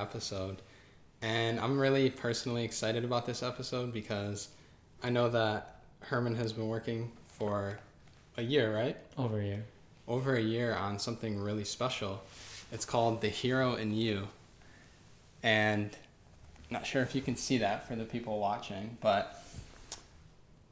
episode. And I'm really personally excited about this episode because I know that Herman has been working for a year, right? Over a year. Over a year on something really special. It's called The Hero in You. And not sure if you can see that for the people watching, but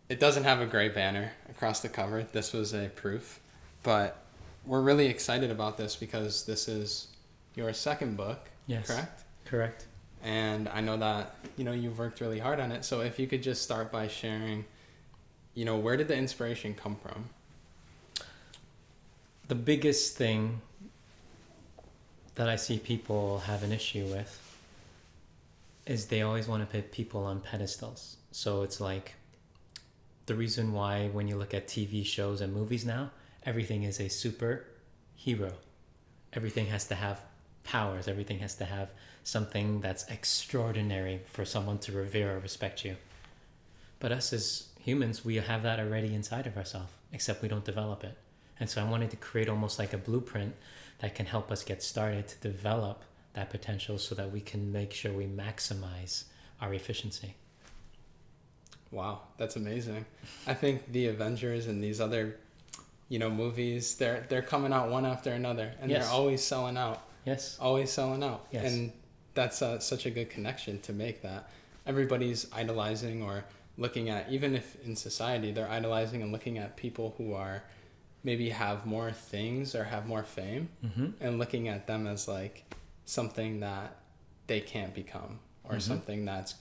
it doesn't have a gray banner across the cover. This was a proof. But we're really excited about this because this is your second book, Yes. correct? Correct. And I know that, you've worked really hard on it. So if you could just start by sharing, where did the inspiration come from? The biggest thing that I see people have an issue with is they always want to put people on pedestals. So it's like the reason why when you look at TV shows and movies now, everything is a superhero. Everything has to have powers. Everything has to have something that's extraordinary for someone to revere or respect you. But us as humans, we have that already inside of ourselves, except we don't develop it. And so I wanted to create almost like a blueprint that can help us get started to develop that potential so that we can make sure we maximize our efficiency. Wow, that's amazing. I think the Avengers and these other, movies, they're coming out one after another, and Yes. they're always selling out. Yes. Always selling out. Yes. And that's such a good connection to make that. Everybody's idolizing or looking at, even if in society, they're idolizing and looking at people who are maybe have more things or have more fame, and looking at them as like something that they can't become or something that's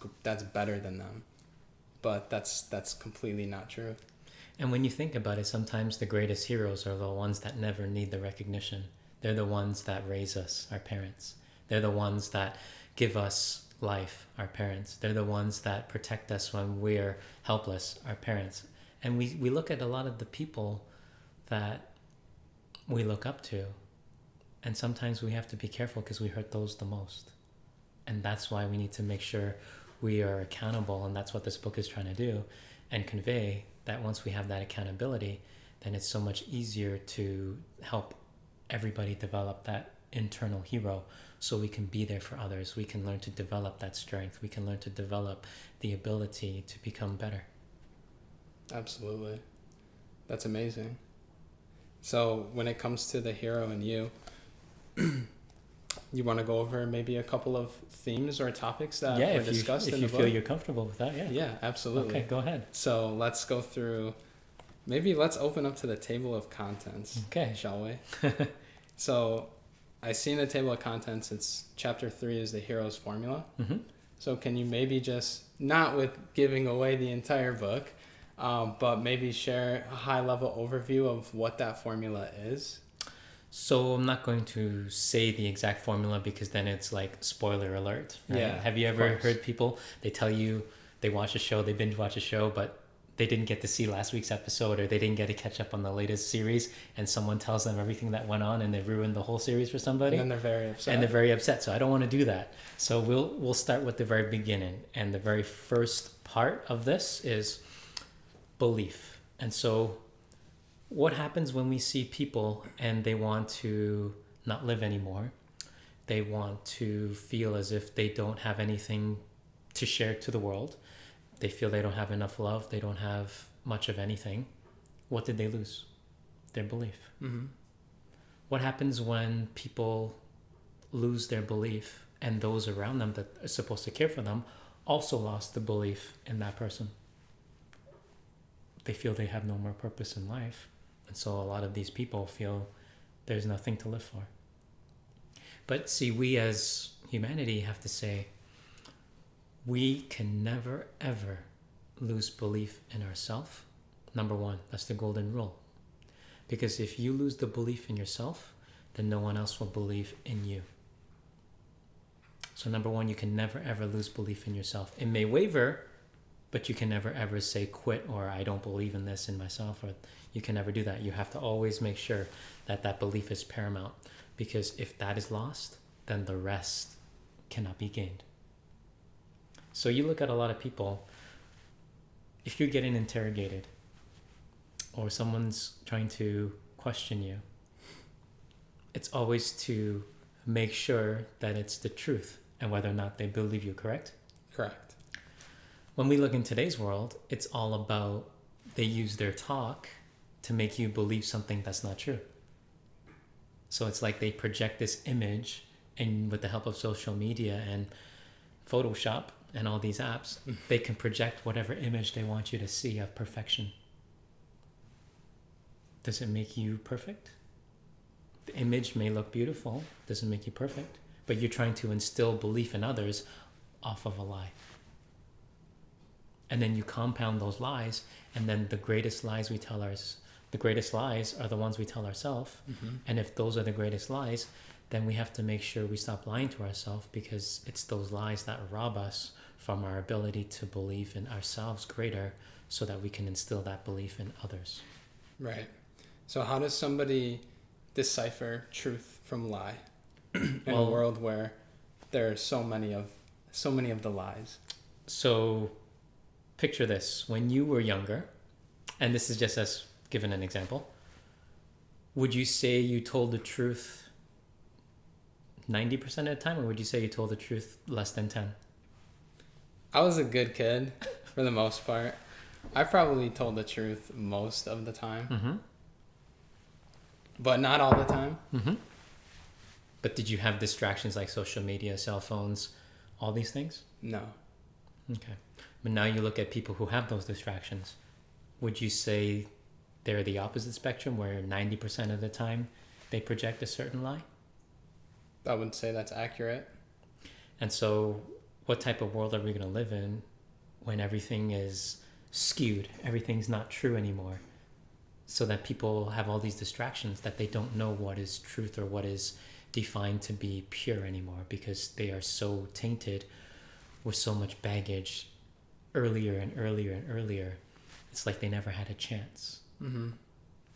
better than them. But that's completely not true. And when you think about it, sometimes the greatest heroes are the ones that never need the recognition. They're the ones that raise us, our parents. They're the ones that give us life, our parents. They're the ones that protect us when we're helpless, our parents. And we look at a lot of the people that we look up to, and sometimes we have to be careful because we hurt those the most. And that's why we need to make sure we are accountable, and that's what this book is trying to do, and convey that once we have that accountability, then it's so much easier to help everybody develop that internal hero so we can be there for others. We can learn to develop that strength. We can learn to develop the ability to become better. Absolutely. That's amazing. So when it comes to the hero in you, you want to go over maybe a couple of themes or topics that were discussed in the book? If you feel you're comfortable with that, yeah. Yeah, absolutely. Okay, go ahead. So let's go through, maybe let's open up to the table of contents, Okay. shall we? So I see in the table of contents, it's chapter 3 is the hero's formula. So can you maybe just, not with giving away the entire book, but maybe share a high-level overview of what that formula is? So I'm not going to say the exact formula because then it's like spoiler alert. Right? Yeah. Have you ever heard people, they tell you they watch a show, they binge watch a show, but they didn't get to see last week's episode or they didn't get to catch up on the latest series, and someone tells them everything that went on and they ruined the whole series for somebody? And then they're very upset. So I don't want to do that. So we'll start with the very beginning. And the very first part of this is belief. And so what happens when we see people and they want to not live anymore? They want to feel as if they don't have anything to share to the world. They feel they don't have enough love. They don't have much of anything. What did they lose? Their belief. What happens when people lose their belief and those around them that are supposed to care for them also lost the belief in that person? They feel they have no more purpose in life. And so a lot of these people feel there's nothing to live for. But see, we as humanity have to say, we can never, ever lose belief in ourselves. Number one, that's the golden rule. Because if you lose the belief in yourself, then no one else will believe in you. So number one, you can never, ever lose belief in yourself. It may waver, but you can never, ever say quit or I don't believe in this in myself, or you can never do that. You have to always make sure that that belief is paramount, because if that is lost, then the rest cannot be gained. So you look at a lot of people, if you're getting interrogated or someone's trying to question you, it's always to make sure that it's the truth and whether or not they believe you, correct? Correct. When we look in today's world, it's all about they use their talk to make you believe something that's not true. So it's like they project this image, and with the help of social media and Photoshop and all these apps, they can project whatever image they want you to see of perfection. Does it make you perfect? The image may look beautiful, doesn't make you perfect, but you're trying to instill belief in others off of a lie. And then you compound those lies, and then the greatest lies are the ones we tell ourselves. Mm-hmm. And if those are the greatest lies, then we have to make sure we stop lying to ourselves, because it's those lies that rob us from our ability to believe in ourselves greater, so that we can instill that belief in others. Right. So how does somebody decipher truth from lie in a world where there are so many of the lies? So picture this. When you were younger, and this is just as given an example, would you say you told the truth 90% of the time, or would you say you told the truth less than 10? I was a good kid for the most part. I probably told the truth most of the time. Mm-hmm. But not all the time. Mm-hmm. But did you have distractions like social media, cell phones, all these things? No. Okay. But now you look at people who have those distractions. Would you say they're the opposite spectrum, where 90% of the time they project a certain lie? I would say that's accurate. And so what type of world are we going to live in when everything is skewed, everything's not true anymore, so that people have all these distractions that they don't know what is truth or what is defined to be pure anymore, because they are so tainted with so much baggage earlier and earlier and earlier. It's like they never had a chance. Mm-hmm.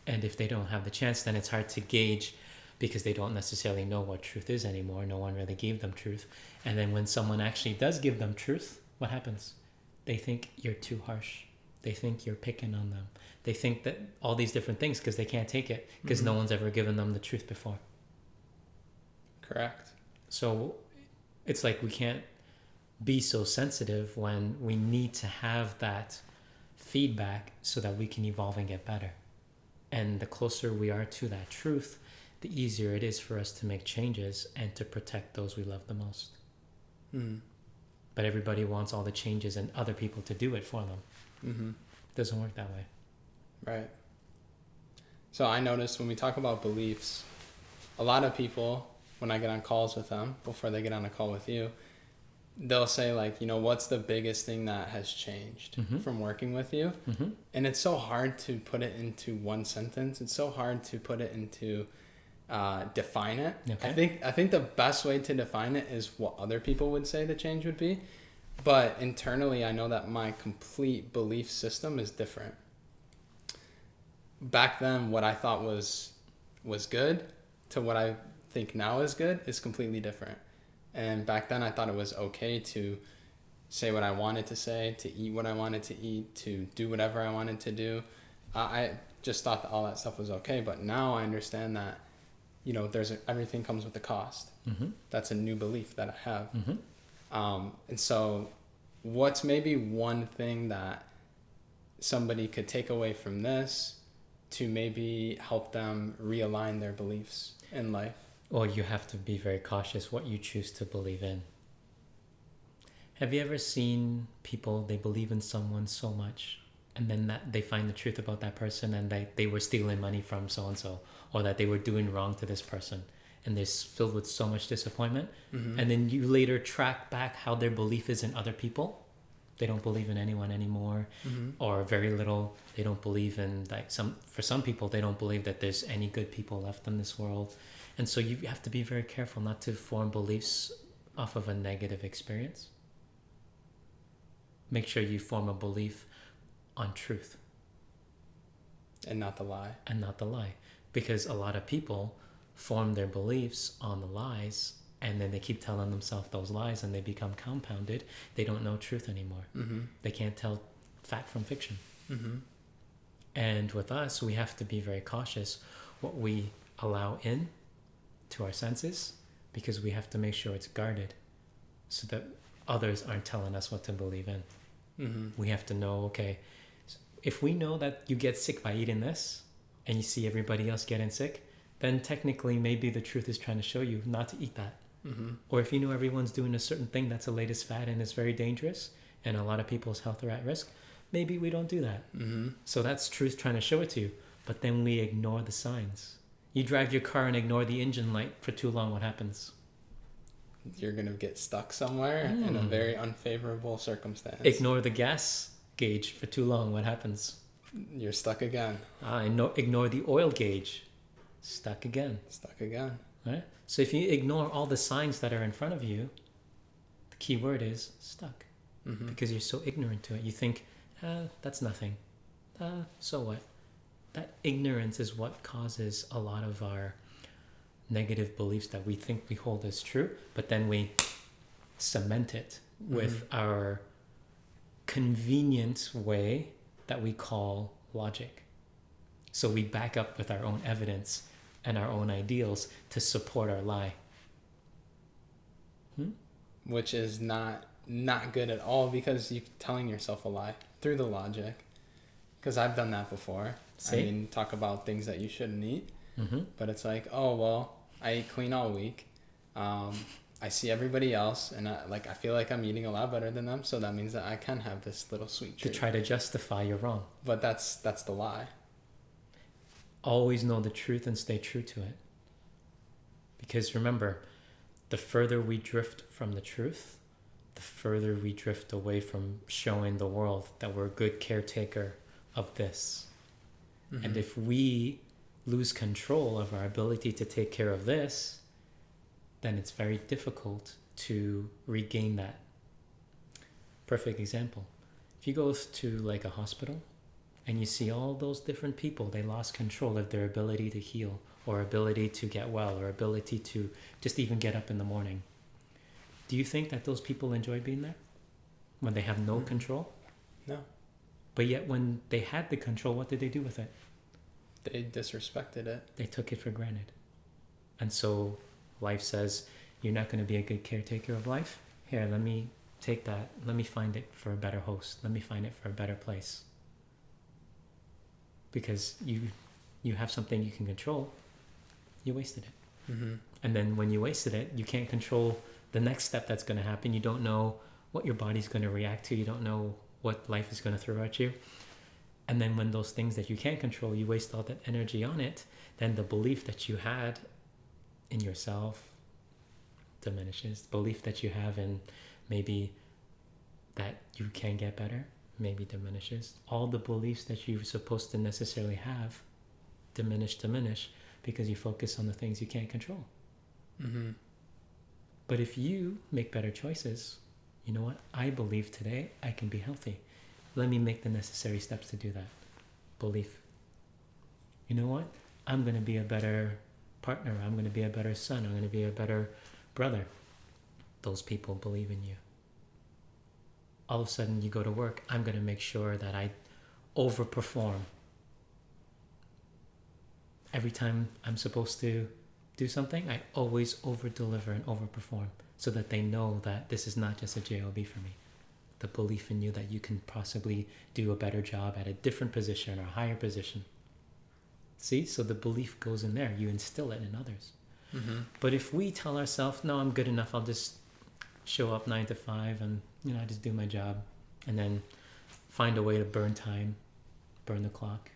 And if they don't have the chance, then it's hard to gauge, because they don't necessarily know what truth is anymore. No one really gave them truth. And then when someone actually does give them truth, what happens? They think you're too harsh. They think you're picking on them. They think that all these different things, because they can't take it, because Mm-hmm. no one's ever given them the truth before. Correct. So it's like we can't be so sensitive when we need to have that feedback so that we can evolve and get better. And the closer we are to that truth, the easier it is for us to make changes and to protect those we love the most. Mm-hmm. But everybody wants all the changes and other people to do it for them. Mm-hmm. It doesn't work that way. Right. So I noticed when we talk about beliefs, a lot of people, when I get on calls with them, before they get on a call with you, they'll say, like, what's the biggest thing that has changed Mm-hmm. from working with you? Mm-hmm. And it's so hard to put it into one sentence. It's so hard to put it into define it. Okay. I think the best way to define it is what other people would say the change would be. But internally, I know that my complete belief system is different. Back then, what I thought was good to what I think now is good is completely different. And back then, I thought it was okay to say what I wanted to say, to eat what I wanted to eat, to do whatever I wanted to do. I just thought that all that stuff was okay. But now I understand that, everything comes with a cost. Mm-hmm. That's a new belief that I have. Mm-hmm. And so what's maybe one thing that somebody could take away from this to maybe help them realign their beliefs in life? Well, you have to be very cautious what you choose to believe in. Have you ever seen people, they believe in someone so much, and then that they find the truth about that person, and they were stealing money from so-and-so, or that they were doing wrong to this person, and they're filled with so much disappointment. Mm-hmm. And then you later track back how their belief is in other people. They don't believe in anyone anymore, Mm-hmm. or very little. They don't believe in, for some people, they don't believe that there's any good people left in this world. And so you have to be very careful not to form beliefs off of a negative experience. Make sure you form a belief on truth. And not the lie. And not the lie. Because a lot of people form their beliefs on the lies, and then they keep telling themselves those lies, and they become compounded. They don't know truth anymore. Mm-hmm. They can't tell fact from fiction. Mm-hmm. And with us, we have to be very cautious what we allow in to our senses, because we have to make sure it's guarded. so that others aren't telling us what to believe in. Mm-hmm. We have to know, okay, if we know that you get sick by eating this and you see everybody else getting sick, then technically maybe the truth is trying to show you not to eat that. Mm-hmm. Or if you know everyone's doing a certain thing that's the latest fad and is very dangerous and a lot of people's health are at risk, maybe we don't do that. Mm-hmm. So that's truth trying to show it to you. But then we ignore the signs. You drive your car and ignore the engine light for too long, what happens? You're going to get stuck somewhere in a very unfavorable circumstance. Ignore the gas gauge for too long, what happens? You're stuck again. Ignore the oil gauge. Stuck again. Stuck again. Right? So if you ignore all the signs that are in front of you, the key word is stuck. Mm-hmm. Because you're so ignorant to it. You think, that's nothing. So what? That ignorance is what causes a lot of our negative beliefs that we think we hold as true, but then we cement it with our convenient way that we call logic. So we back up with our own evidence and our own ideals to support our lie. Which is not good at all, because you're telling yourself a lie through the logic. Because I've done that before. See? I mean, talk about things that you shouldn't eat. Mm-hmm. But it's like, oh, well, I ate clean all week. I see everybody else, and I feel like I'm eating a lot better than them, so that means that I can have this little sweet treat. To try to justify you're wrong. But that's the lie. Always know the truth and stay true to it. Because remember, the further we drift from the truth, the further we drift away from showing the world that we're a good caretaker of this. Mm-hmm. And if we lose control of our ability to take care of this, then it's very difficult to regain that. Perfect example. If you go to like a hospital and you see all those different people, they lost control of their ability to heal, or ability to get well, or ability to just even get up in the morning. Do you think that those people enjoy being there when they have no control? No. But yet when they had the control, what did they do with it? They disrespected it. They took it for granted. And so life says, you're not going to be a good caretaker of life? Here, let me take that. Let me find it for a better host. Let me find it for a better place. Because you have something you can control, you wasted it. Mm-hmm. And then when you wasted it, you can't control the next step that's going to happen. You don't know what your body's going to react to. You don't know what life is going to throw at you. And then when those things that you can't control, you waste all that energy on it, then the belief that you had in yourself diminishes. The belief that you have in maybe that you can get better maybe diminishes. All the beliefs that you're supposed to necessarily have diminish, because you focus on the things you can't control. Mm-hmm. But if you make better choices, you know what? I believe today I can be healthy. Let me make the necessary steps to do that. Belief. You know what? I'm going to be a better partner. I'm going to be a better son. I'm going to be a better brother. Those people believe in you. All of a sudden you go to work. I'm going to make sure that I overperform. Every time I'm supposed to do something, I always over-deliver and overperform, so that they know that this is not just a job for me. The belief in you that you can possibly do a better job at a different position or a higher position. See? So the belief goes in there. You instill it in others. Mm-hmm. But if we tell ourselves, no, I'm good enough, I'll just show up 9 to 5 and I just do my job, and then find a way to burn time, burn the clock,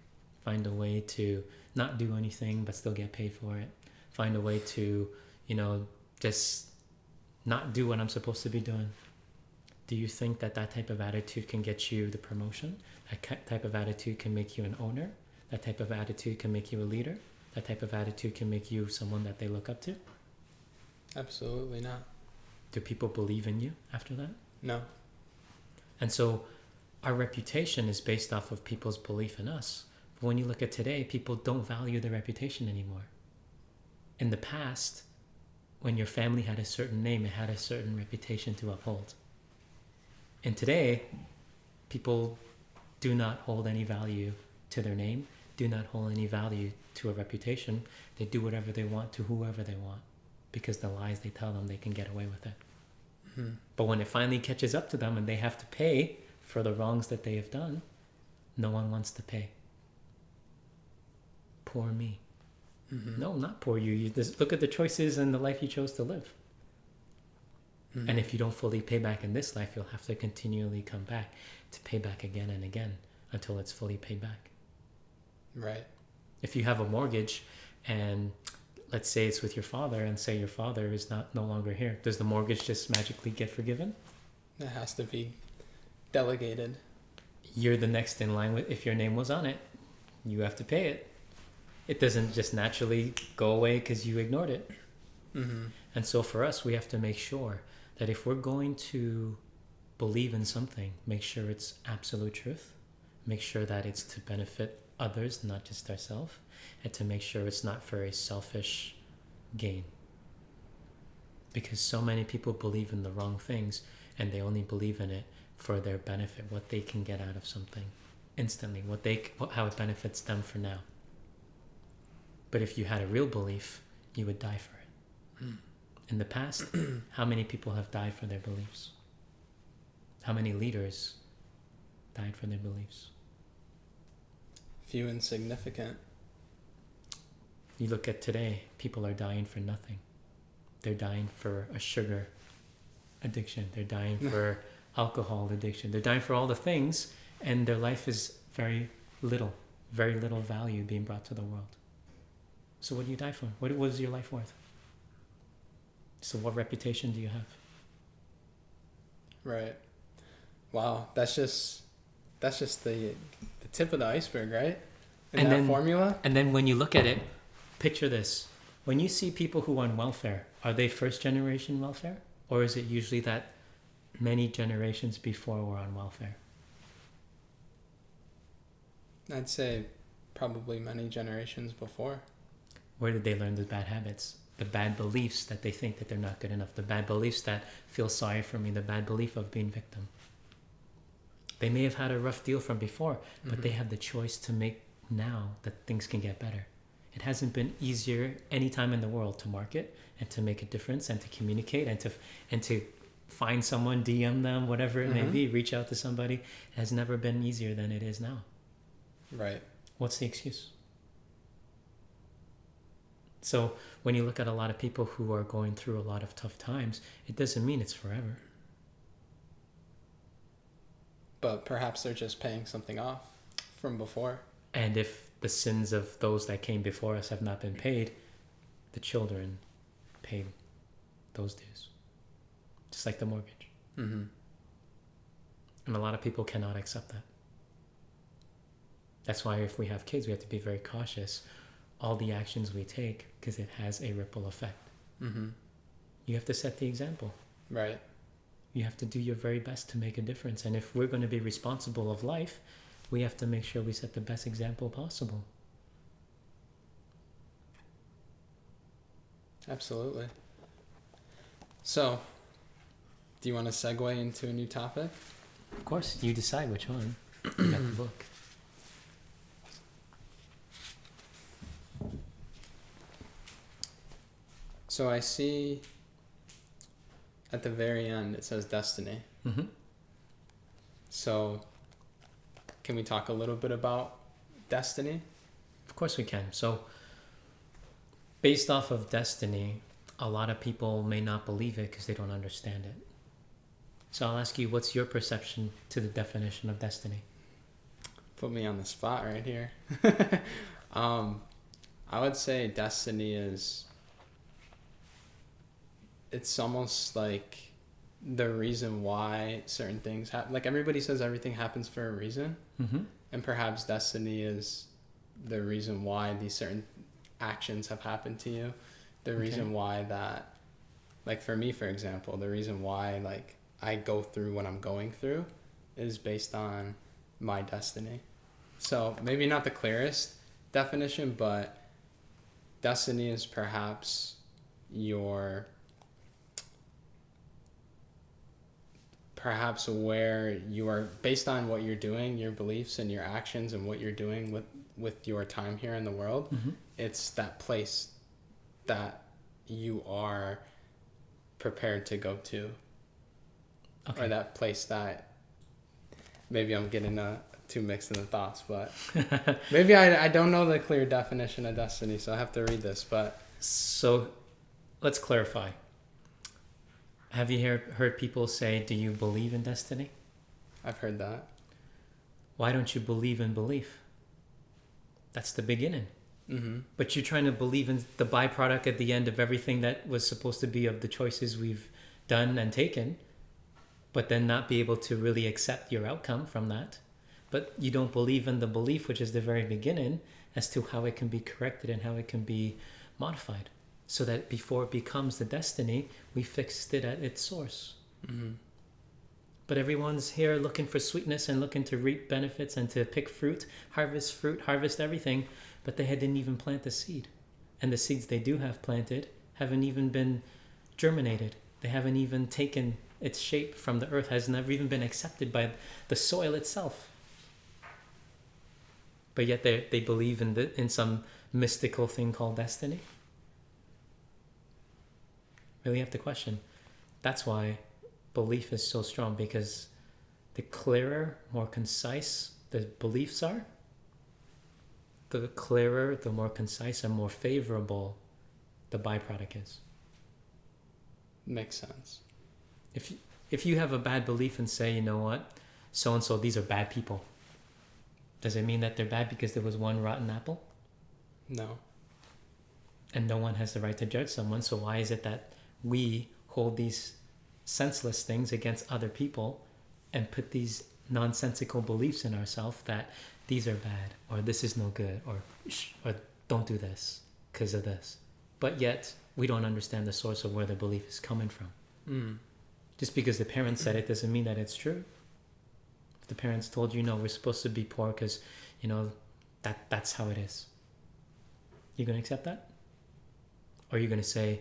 find a way to not do anything but still get paid for it, find a way to, just not do what I'm supposed to be doing. Do you think that type of attitude can get you the promotion? That type of attitude can make you an owner? That type of attitude can make you a leader? That type of attitude can make you someone that they look up to? Absolutely not. Do people believe in you after that? No. And so our reputation is based off of people's belief in us. But when you look at today, people don't value their reputation anymore. In the past, when your family had a certain name, it had a certain reputation to uphold. And today, people do not hold any value to their name, do not hold any value to a reputation. They do whatever they want to whoever they want, because the lies they tell them, they can get away with it. But when it finally catches up to them and they have to pay for the wrongs that they have done, no one wants to pay. Poor me. No, not poor you. Just look at the choices and the life you chose to live. And if you don't fully pay back in this life, you'll have to continually come back to pay back again and again until it's fully paid back. Right. If you have a mortgage and let's say it's with your father and say your father is no longer here, does the mortgage just magically get forgiven? It has to be delegated. You're the next in line with, if your name was on it, you have to pay it. It doesn't just naturally go away because you ignored it. And so for us, we have to make sure that if we're going to believe in something, make sure it's absolute truth, make sure that it's to benefit others, not just ourselves, and to make sure it's not for a selfish gain. Because so many people believe in the wrong things and they only believe in it for their benefit, what they can get out of something instantly, how it benefits them for now. But if you had a real belief, you would die for it. In the past, how many people have died for their beliefs? How many leaders died for their beliefs? Few and significant. You look at today, people are dying for nothing. They're dying for a sugar addiction. They're dying for alcohol addiction. They're dying for all the things, and their life is very little value being brought to the world. So what do you die for? What was your life worth? So what reputation do you have? Right. Wow. That's just the tip of the iceberg, right? And that formula. And then when you look at it, picture this. When you see people who are on welfare, are they first generation welfare? Or is it usually that many generations before were on welfare? I'd say probably many generations before. Where did they learn the bad habits? The bad beliefs that they think that they're not good enough. The bad beliefs that feel sorry for me. The bad belief of being victim. They may have had a rough deal from before, but they have the choice to make now that things can get better. It hasn't been easier any time in the world to market and to make a difference and to communicate and to find someone, DM them, whatever it may be, reach out to somebody. It has never been easier than it is now. Right. What's the excuse? So when you look at a lot of people who are going through a lot of tough times, it doesn't mean it's forever. But perhaps they're just paying something off from before. And if the sins of those that came before us have not been paid, the children paid those dues. Just like the mortgage. And a lot of people cannot accept that. That's why if we have kids, we have to be very cautious. All the actions we take, because it has a ripple effect. You have to set the example. Right. You have to do your very best to make a difference. And if we're going to be responsible of life, we have to make sure we set the best example possible. Absolutely. So, do you want to segue into a new topic? Of course, you decide which one. You got the book. So I see at the very end it says destiny. So can we talk a little bit about destiny? Of course we can. So based off of destiny, a lot of people may not believe it because they don't understand it. So I'll ask you, what's your perception to the definition of destiny? Put me on the spot right here. I would say destiny is, it's almost like the reason why certain things happen. Like everybody says everything happens for a reason. And perhaps destiny is the reason why these certain actions have happened to you. The reason why that, like for me, for example, the reason why like I go through what I'm going through is based on my destiny. So maybe not the clearest definition, but destiny is perhaps where you are based on what you're doing, your beliefs and your actions and what you're doing with your time here in the world. It's that place that you are prepared to go to or that place that maybe I'm getting too mixed in the thoughts, but maybe I don't know the clear definition of destiny, so I have to read this. But so let's clarify. Have you heard people say, do you believe in destiny? I've heard that. Why don't you believe in belief? That's the beginning. Mm-hmm. But you're trying to believe in the byproduct at the end of everything that was supposed to be of the choices we've done and taken, but then not be able to really accept your outcome from that. But you don't believe in the belief, which is the very beginning, as to how it can be corrected and how it can be modified, so that before it becomes the destiny, we fixed it at its source. Mm-hmm. But everyone's here looking for sweetness and looking to reap benefits and to pick fruit, harvest everything, but they didn't even plant the seed. And the seeds they do have planted haven't even been germinated. They haven't even taken its shape from the earth, has never even been accepted by the soil itself. But yet they believe in some mystical thing called destiny. Really have to question. That's why belief is so strong, because the clearer, more concise the beliefs are, the clearer, the more concise and more favorable the byproduct is. Makes sense. If you have a bad belief and say, you know what, so-and-so, these are bad people, does it mean that they're bad because there was one rotten apple? No. And no one has the right to judge someone, so why is it that we hold these senseless things against other people and put these nonsensical beliefs in ourselves that these are bad, or this is no good, or don't do this because of this? But yet we don't understand the source of where the belief is coming from. Just because the parents said it doesn't mean that it's true. If the parents told you, no, we're supposed to be poor because that's how it is, you gonna accept that? Or are you gonna say,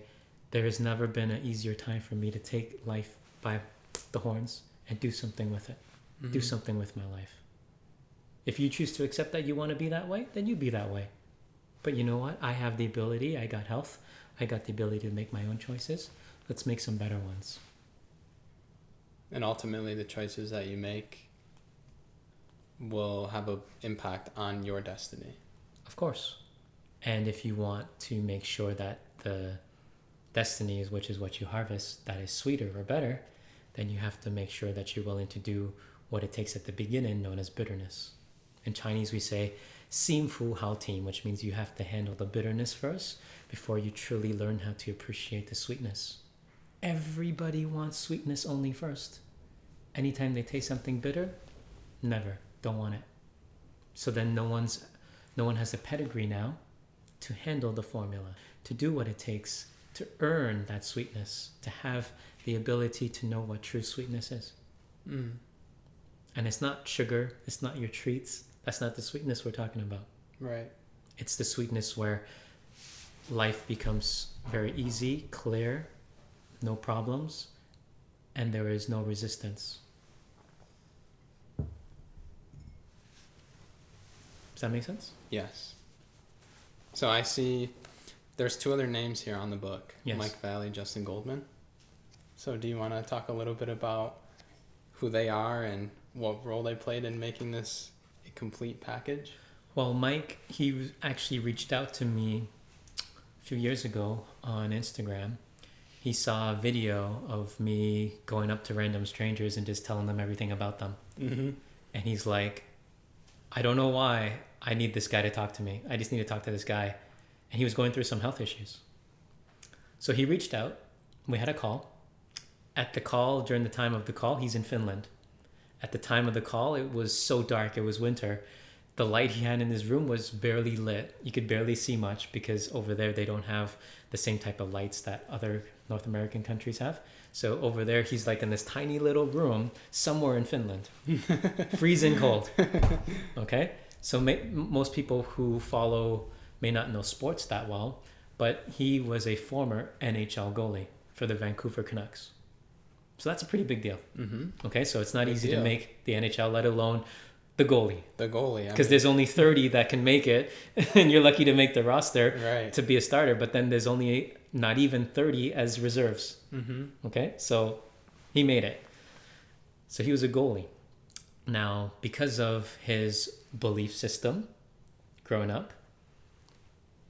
there has never been an easier time for me to take life by the horns and do something with it. Do something with my life. If you choose to accept that you want to be that way, then you be that way. But you know what? I have the ability. I got health. I got the ability to make my own choices. Let's make some better ones. And ultimately, the choices that you make will have an impact on your destiny. Of course. And if you want to make sure that the destiny is, which is what you harvest, that is sweeter or better, then you have to make sure that you're willing to do what it takes at the beginning, known as bitterness. In Chinese, we say, 心服好听, which means you have to handle the bitterness first before you truly learn how to appreciate the sweetness. Everybody wants sweetness only first. Anytime they taste something bitter, never, don't want it. So then no one has a pedigree now to handle the formula, to do what it takes to earn that sweetness, to have the ability to know what true sweetness is. And it's not sugar, it's not your treats. That's not the sweetness we're talking about. Right. It's the sweetness where life becomes very easy, clear, no problems, and there is no resistance. Does that make sense? Yes. So I see there's 2 other names here on the book. Yes. Mike Valley, Justin Goldman. So do you want to talk a little bit about who they are and what role they played in making this a complete package? Well, Mike, he actually reached out to me a few years ago on Instagram. He saw a video of me going up to random strangers and just telling them everything about them. And he's like, I don't know why I need this guy to talk to me. I just need to talk to this guy. And he was going through some health issues. So he reached out. We had a call. At the call, during the time of the call, he's in Finland. At the time of the call, it was so dark. It was winter. The light he had in his room was barely lit. You could barely see much because over there they don't have the same type of lights that other North American countries have. So over there, he's like in this tiny little room somewhere in Finland. Freezing cold. Okay? So most people who follow may not know sports that well, but he was a former NHL goalie for the Vancouver Canucks. So that's a pretty big deal. Okay, so it's not easy to make the NHL, let alone the goalie. The goalie. Because there's only 30 that can make it, and you're lucky to make the roster to be a starter, but then there's only not even 30 as reserves. Okay, so he made it. So he was a goalie. Now, because of his belief system growing up,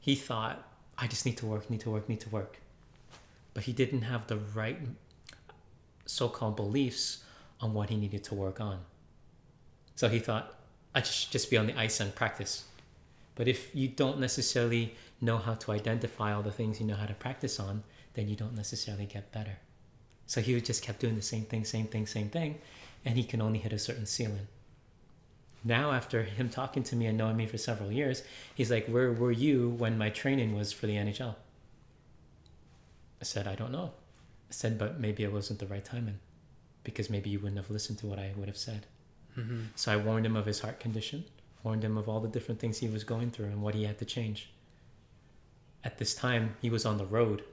he thought, I just need to work. But he didn't have the right so-called beliefs on what he needed to work on. So he thought, I should just be on the ice and practice. But if you don't necessarily know how to identify all the things you know how to practice on, then you don't necessarily get better. So he just kept doing the same thing, and he can only hit a certain ceiling. Now, after him talking to me and knowing me for several years, he's like, where were you when my training was for the NHL? I said, I don't know. I said, but maybe it wasn't the right timing, because maybe you wouldn't have listened to what I would have said. Mm-hmm. So I warned him of his heart condition, warned him of all the different things he was going through and what he had to change. At this time, he was on the road.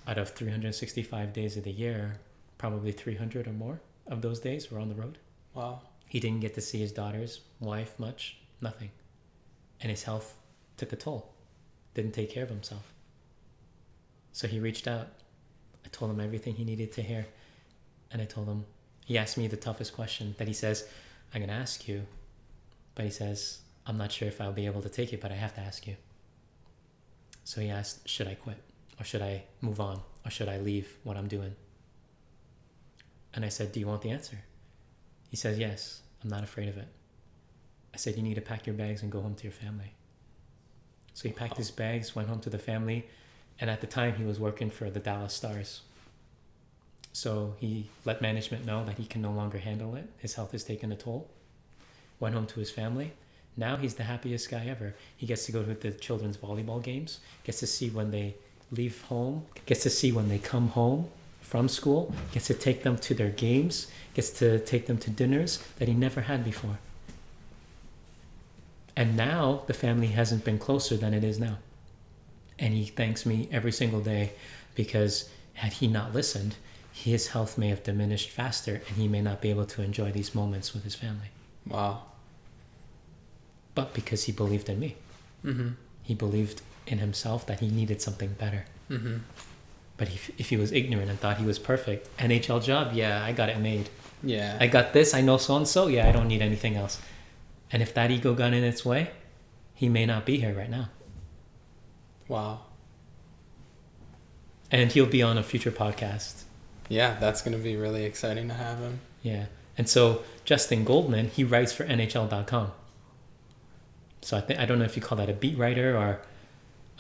Out of 365 days of the year, probably 300 or more of those days were on the road. Wow. He didn't get to see his daughter's wife much, nothing. And his health took a toll. Didn't take care of himself. So he reached out. I told him everything he needed to hear. And I told him, he asked me the toughest question that he says, I'm going to ask you. But he says, I'm not sure if I'll be able to take it, but I have to ask you. So he asked, should I quit? Or should I move on? Or should I leave what I'm doing? And I said, do you want the answer? He says, yes, I'm not afraid of it. I said, you need to pack your bags and go home to your family. So he packed his bags, went home to the family. And at the time, he was working for the Dallas Stars. So he let management know that he can no longer handle it. His health has taken a toll. Went home to his family. Now he's the happiest guy ever. He gets to go to the children's volleyball games, gets to see when they leave home, gets to see when they come home from school, gets to take them to their games, gets to take them to dinners that he never had before. And now the family hasn't been closer than it is now. And he thanks me every single day, because had he not listened, his health may have diminished faster and he may not be able to enjoy these moments with his family. Wow. But because he believed in me. Mm-hmm. He believed in himself that he needed something better. Mm-hmm. But if he was ignorant and thought he was perfect, NHL job, yeah, I got it made. Yeah. I got this, I know so-and-so, yeah, I don't need anything else. And if that ego got in its way, he may not be here right now. Wow. And he'll be on a future podcast. Yeah, that's going to be really exciting to have him. Yeah. And so Justin Goldman, he writes for NHL.com. So I don't know if you call that a beat writer, or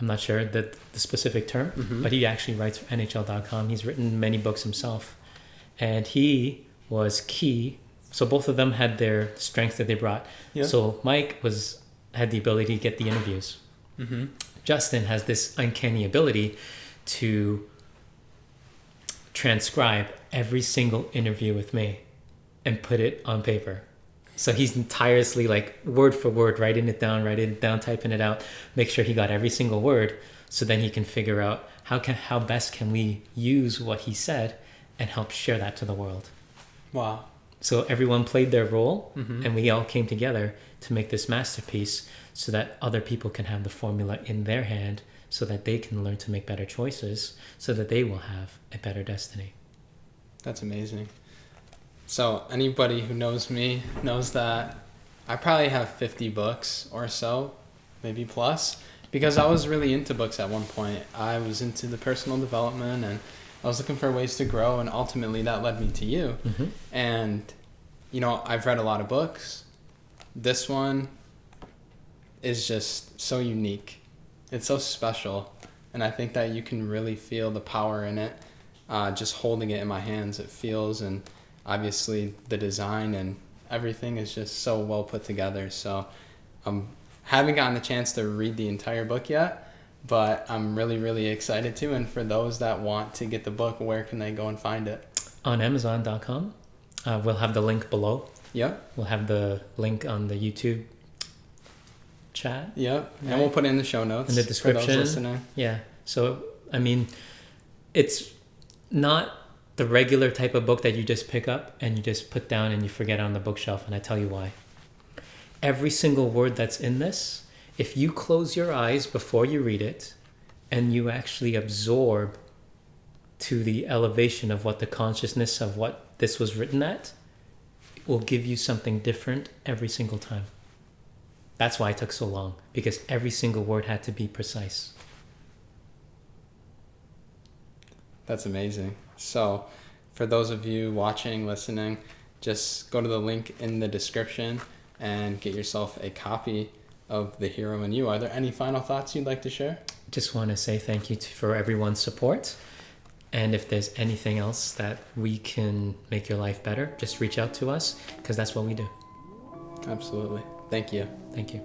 I'm not sure the specific term, mm-hmm. but he actually writes for NHL.com. He's written many books himself. And he was key. So both of them had their strengths that they brought. Yeah. So Mike had the ability to get the interviews. Mm-hmm. Justin has this uncanny ability to transcribe every single interview with me and put it on paper. So he's tirelessly, like, word for word, writing it down, typing it out, make sure he got every single word, so then he can figure out how best can we use what he said and help share that to the world. Wow. So everyone played their role, mm-hmm. and we all came together to make this masterpiece so that other people can have the formula in their hand, so that they can learn to make better choices, so that they will have a better destiny. That's amazing. So anybody who knows me knows that I probably have 50 books or so, maybe plus, because I was really into books at one point. I was into the personal development, and I was looking for ways to grow, and ultimately that led me to you. Mm-hmm. And, I've read a lot of books. This one is just so unique. It's so special, and I think that you can really feel the power in it, just holding it in my hands. It feels, and obviously the design and everything is just so well put together. So haven't gotten the chance to read the entire book yet, but I'm really, really excited to. And for those that want to get the book, where can they go and find it? On Amazon.com. We'll have the link below. Yep. We'll have the link on the YouTube chat. Yep. And we'll put it in the show notes. In the description. For those listening. Yeah. So, it's not the regular type of book that you just pick up and you just put down and you forget on the bookshelf, and I tell you why. Every single word that's in this, if you close your eyes before you read it and you actually absorb to the elevation of what the consciousness of what this was written at, will give you something different every single time. That's why it took so long, because every single word had to be precise. That's amazing. So for those of you watching, listening, just go to the link in the description and get yourself a copy of The Hero in You. Are there any final thoughts you'd like to share? Just want to say thank you for everyone's support. And if there's anything else that we can make your life better, just reach out to us, because that's what we do. Absolutely. Thank you. Thank you.